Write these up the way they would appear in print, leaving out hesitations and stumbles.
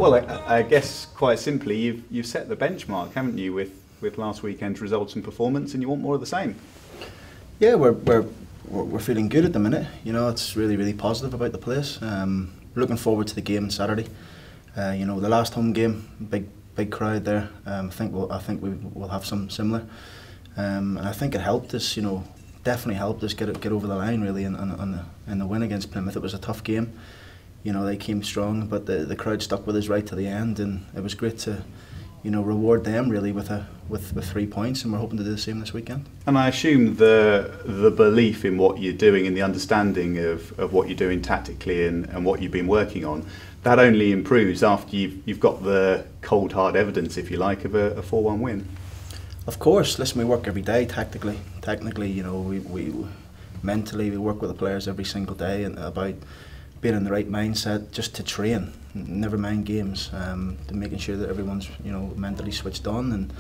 Well, I guess quite simply, you've set the benchmark, haven't you, with last weekend's results and performance, and you want more of the same. Yeah, we're feeling good at the minute. You know, it's really positive about the place. We're looking forward to the game on Saturday. You know, the last home game, big crowd there. I think we will have some similar, and I think it helped us. You know, definitely helped us get over the line really in the win against Plymouth. It was a tough game. You know, they came strong, but the crowd stuck with us right to the end, and it was great to, you know, reward them really with 3 points, and we're hoping to do the same this weekend. And I assume the belief in what you're doing and the understanding of what you're doing tactically and what you've been working on, that only improves after you've got the cold hard evidence, if you like, of a 4-1 win. Of course, listen, we work every day tactically. Technically, you know, we mentally we work with the players every single day and about being in the right mindset just to train, never mind games, to making sure that everyone's, you know, mentally switched on.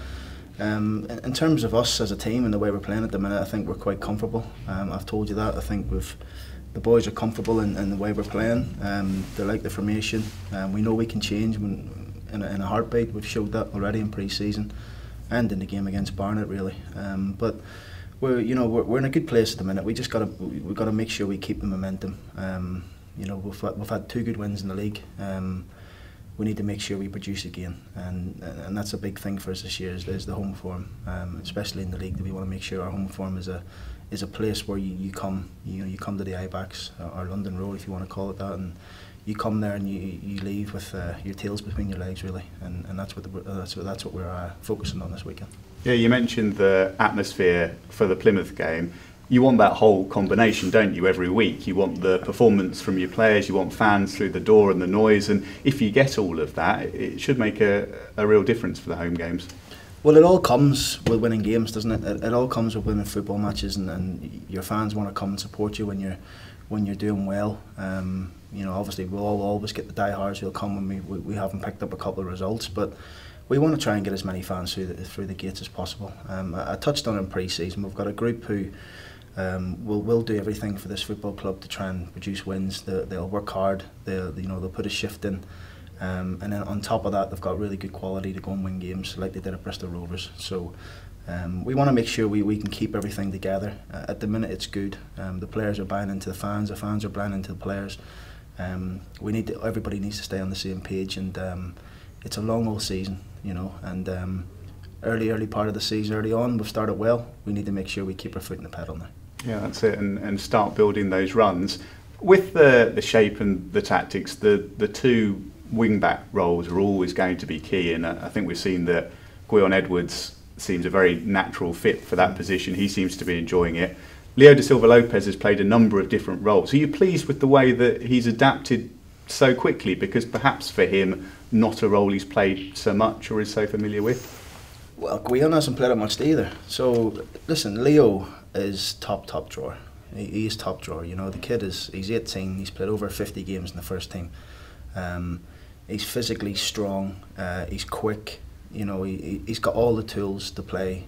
And in terms of us as a team and the way we're playing at the minute, I think we're quite comfortable. I've told you that. I think the boys are comfortable in the way we're playing. They like the formation. We know we can change in a heartbeat. We've showed that already in pre-season and in the game against Barnet, really. But we're in a good place at the minute. We've got to make sure we keep the momentum. You know, we've had 2 good wins in the league. We need to make sure we produce again, and that's a big thing for us this year. Is the home form, especially in the league. That we want to make sure our home form is a place where you come to the ABAX or London Road, if you want to call it that, and you come there and you leave with your tails between your legs, really, and that's what we're focusing on this weekend. Yeah, you mentioned the atmosphere for the Plymouth game. You want that whole combination, don't you, every week? You want the performance from your players, you want fans through the door and the noise, and if you get all of that, it should make a real difference for the home games. Well, it all comes with winning games, doesn't it? It all comes with winning football matches, and your fans want to come and support you when you're doing well. You know, obviously we'll always get the diehards who'll come when we haven't picked up a couple of results, but we want to try and get as many fans through the gates as possible. I touched on it in pre-season. We've got a group who will do everything for this football club to try and produce wins. They'll work hard. They'll put a shift in, and then on top of that, they've got really good quality to go and win games like they did at Bristol Rovers. So we want to make sure we can keep everything together. At the minute, it's good. The players are buying into the fans are buying into the players. Everybody needs to stay on the same page, and it's a long old season, you know, and early part of the season, early on, we've started well. We need to make sure we keep our foot in the pedal now. Yeah, that's it, and start building those runs. With the shape and the tactics, the 2 wing-back roles are always going to be key, and I think we've seen that Gwion Edwards seems a very natural fit for that position. He seems to be enjoying it. Leo da Silva Lopez has played a number of different roles. Are you pleased with the way that he's adapted so quickly? Because perhaps for him, not a role he's played so much or is so familiar with? Well, Gwion hasn't played it much either. So, listen, Leo is top drawer. He is top drawer. You know, the kid he's 18. He's played over 50 games in the first team. He's physically strong. He's quick. You know, he's got all the tools to play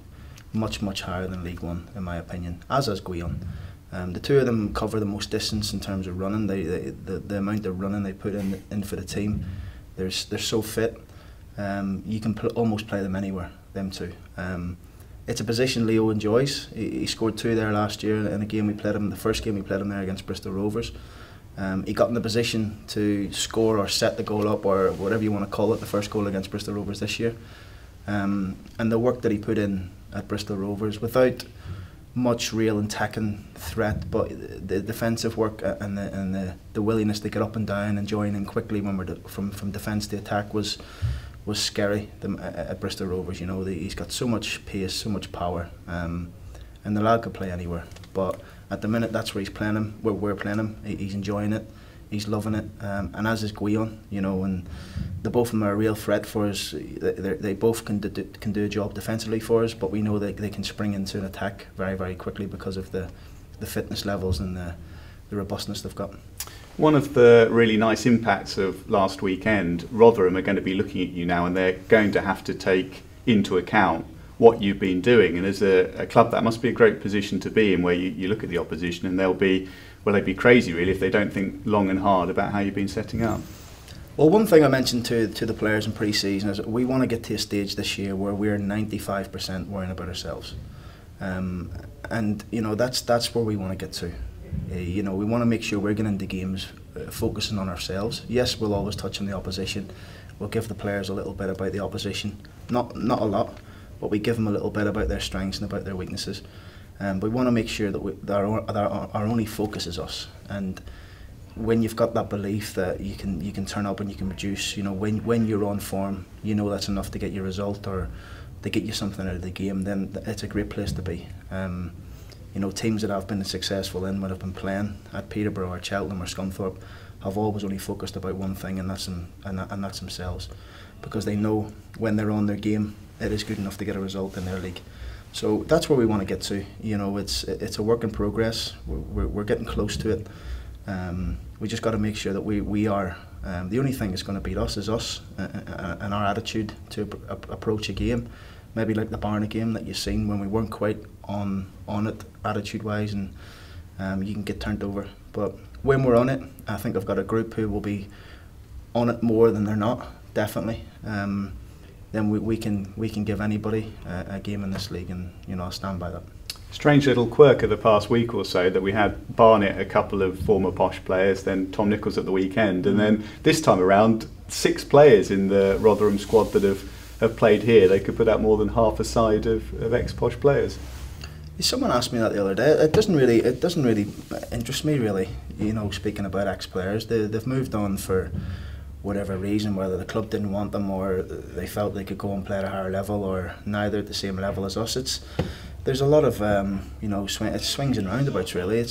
much higher than League One, in my opinion. As has Gwion. The 2 of them cover the most distance in terms of running. The amount of running they put in for the team, they're so fit. You can almost play them anywhere. Them 2. It's a position Leo enjoys. He scored 2 there last year in a game we played him. The first game we played him there against Bristol Rovers. He got in the position to score or set the goal up or whatever you want to call it, the first goal against Bristol Rovers this year. And the work that he put in at Bristol Rovers, without much real attacking threat, but the defensive work and the willingness to get up and down and join in quickly when we're from defence to attack was scary at Bristol Rovers. You know, he's got so much pace, so much power, and the lad could play anywhere. But at the minute, that's where he's playing him. Where we're playing him, he's enjoying it. He's loving it, and as is Gwion. You know, and the both of them are a real threat for us. They both can do a job defensively for us, but we know they can spring into an attack very quickly because of the fitness levels and the robustness they've got. One of the really nice impacts of last weekend, Rotherham are going to be looking at you now, and they're going to have to take into account what you've been doing. And as a club, that must be a great position to be in, where you look at the opposition and they'd be crazy really if they don't think long and hard about how you've been setting up. Well, one thing I mentioned to the players in pre-season is we want to get to a stage this year where we're 95% worrying about ourselves, and you know that's where we want to get to. You know, we want to make sure we're getting into games focusing on ourselves. Yes, we'll always touch on the opposition. We'll give the players a little bit about the opposition, not a lot, but we give them a little bit about their strengths and about their weaknesses. But we want to make sure that our only focus is us. And when you've got that belief that you can turn up and you can produce, you know, when you're on form, you know that's enough to get your result or to get you something out of the game, then it's a great place to be. You know, teams that I've been successful in, when I've been playing at Peterborough or Cheltenham or Scunthorpe, have always only focused about one thing, and that's themselves, because they know when they're on their game, it is good enough to get a result in their league. So that's where we want to get to. You know, it's a work in progress. We're getting close to it. We just got to make sure that we are. The only thing that's going to beat us is us and our attitude to approach a game. Maybe like the Barnet game that you've seen when we weren't quite on it attitude-wise, and you can get turned over. But when we're on it, I think I've got a group who will be on it more than they're not, definitely. Then we can give anybody a game in this league, and you know, I'll stand by that. Strange little quirk of the past week or so that we had Barnet, a couple of former Posh players, then Tom Nichols at the weekend, and then this time around 6 players in the Rotherham squad that have played here. They could put out more than half a side of ex-Posh players. Someone asked me that the other day. It doesn't really interest me, really. You know, speaking about ex-players, they've moved on for whatever reason, whether the club didn't want them or they felt they could go and play at a higher level, or now they're at the same level as us. There's a lot of you know, it swings and roundabouts, really.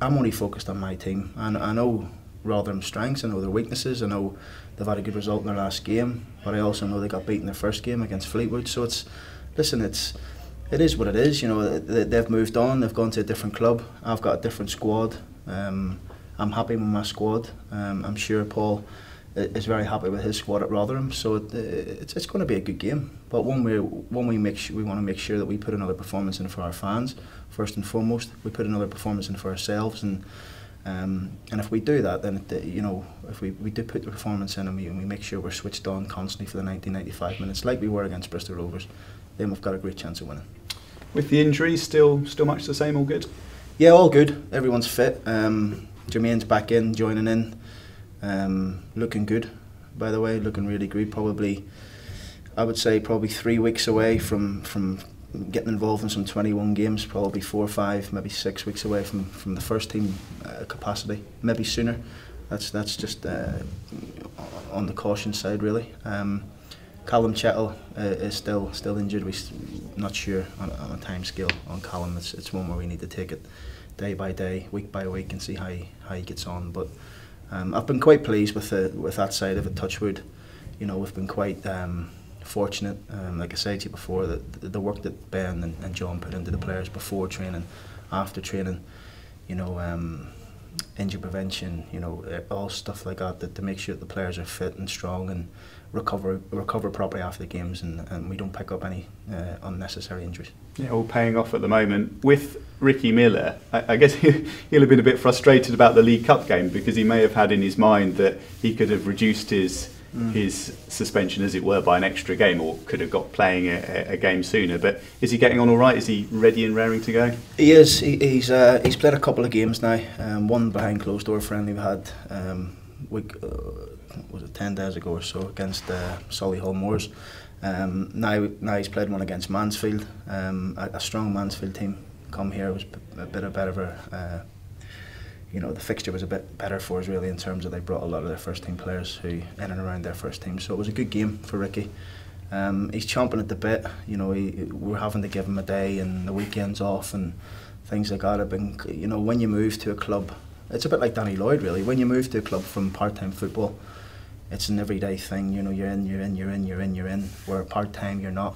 I'm only focused on my team, and I know Rotherham's strengths, I know their weaknesses, I know they've had a good result in their last game, but I also know they got beaten their first game against Fleetwood. So it is what it is. You know, they've moved on, they've gone to a different club. I've got a different squad. I'm happy with my squad. I'm sure Paul is very happy with his squad at Rotherham. So it's going to be a good game. But we want to make sure that we put another performance in for our fans first and foremost. We put another performance in for ourselves, and if we do that, then you know, if we do put the performance in and we make sure we're switched on constantly for the 90-95 minutes, like we were against Bristol Rovers, then we've got a great chance of winning. With the injuries, still much the same, all good? Yeah, all good. Everyone's fit. Jermaine's back in, joining in, looking good, by the way, looking really good. I would say probably 3 weeks away from getting involved in some 21 games, probably 4 or 5, maybe 6 weeks away from the first team capacity, maybe sooner. That's just on the caution side, really. Callum Chettle is still injured. We're not sure on a time scale on Callum. It's one where we need to take it day by day, week by week, and see how he gets on. But I've been quite pleased with that side of it. Touchwood, you know, we've been quite fortunate. Like I said to you before, that the work that Ben and John put into the players before training, after training, you know, injury prevention, you know, all stuff like that to make sure that the players are fit and strong and recover properly after the games, and we don't pick up any unnecessary injuries. Yeah, all paying off at the moment. With Ricky Miller, I guess he'll have been a bit frustrated about the League Cup game, because he may have had in his mind that he could have reduced his suspension, as it were, by an extra game, or could have got playing a game sooner. But is he getting on all right? Is he ready and raring to go? He is. He's played a couple of games now. One behind closed door friendly we had was it 10 days ago or so against Solihull Moors. Now he's played one against Mansfield, a strong Mansfield team. Come here, it was a bit better. You know, the fixture was a bit better for us, really, in terms of they brought a lot of their first team players who in and around their first team. So it was a good game for Ricky. He's chomping at the bit. You know, we're having to give him a day and the weekends off and things like that. You know, when you move to a club, it's a bit like Danny Lloyd, really. When you move to a club from part-time football, it's an everyday thing. You know, you're in. Where part-time, you're not.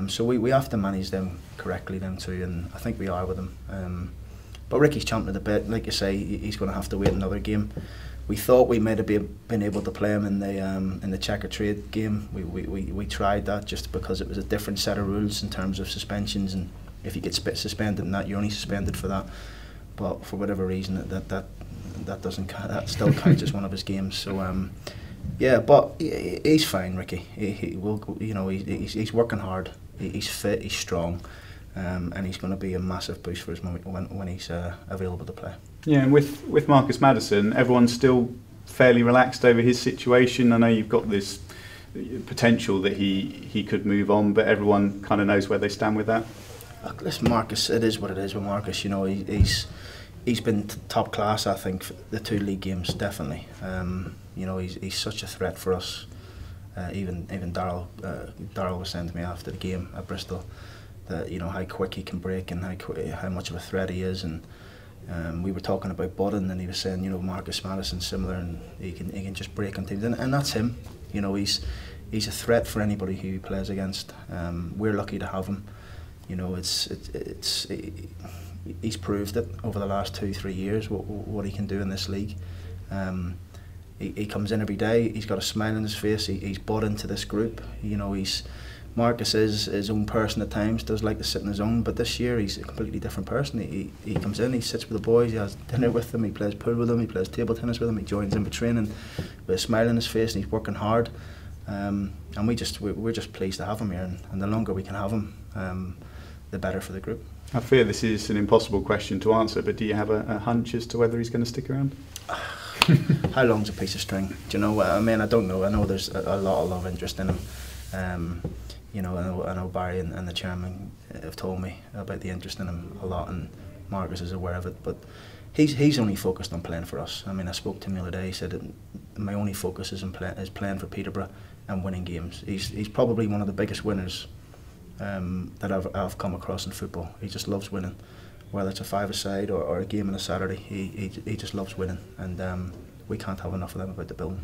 So we have to manage them correctly then too, and I think we are with them. But Ricky's chomping at the bit. Like you say, he's going to have to wait another game. We thought we might have been able to play him in the Checker Trade game. We tried that just because it was a different set of rules in terms of suspensions, and if you get suspended in that, you're only suspended for that. But for whatever reason, that doesn't count. That still counts as one of his games. So Yeah, but he's fine, Ricky. He will, you know, he's working hard. He's fit. He's strong, and he's going to be a massive boost for us when he's available to play. Yeah, and with Marcus Madison, everyone's still fairly relaxed over his situation. I know you've got this potential that he could move on, but everyone kind of knows where they stand with that. Look, listen, Marcus, it is what it is with Marcus. You know, he's been top class, I think, for the 2 league games, definitely. You know, he's such a threat for us. Even Darryl was saying to me after the game at Bristol that, you know, how quick he can break and how much of a threat he is. And we were talking about Budden, and he was saying, you know, Marcus Madison's similar, and he can just break on teams, and that's him. You know, he's a threat for anybody who he plays against. We're lucky to have him. You know, he's proved it over the last 2-3 years what he can do in this league. He comes in every day. He's got a smile on his face. He's bought into this group. You know, Marcus is his own person at times. Does like to sit in his own, but this year he's a completely different person. He comes in. He sits with the boys. He has dinner with them. He plays pool with them. He plays table tennis with them. He joins in with training with a smile on his face, and he's working hard. And we're just pleased to have him here. And the longer we can have him, the better for the group. I fear this is an impossible question to answer, but do you have a hunch as to whether he's going to stick around? How long's a piece of string? Do you know? I mean, I don't know. I know there's a lot of interest in him. You know, I know Barry and the chairman have told me about the interest in him a lot, and Marcus is aware of it. But he's only focused on playing for us. I mean, I spoke to him the other day. He said that my only focus is playing for Peterborough and winning games. He's probably one of the biggest winners that I've come across in football. He just loves winning, whether it's a 5-a-side or a game on a Saturday. He just loves winning, and we can't have enough of them about the building.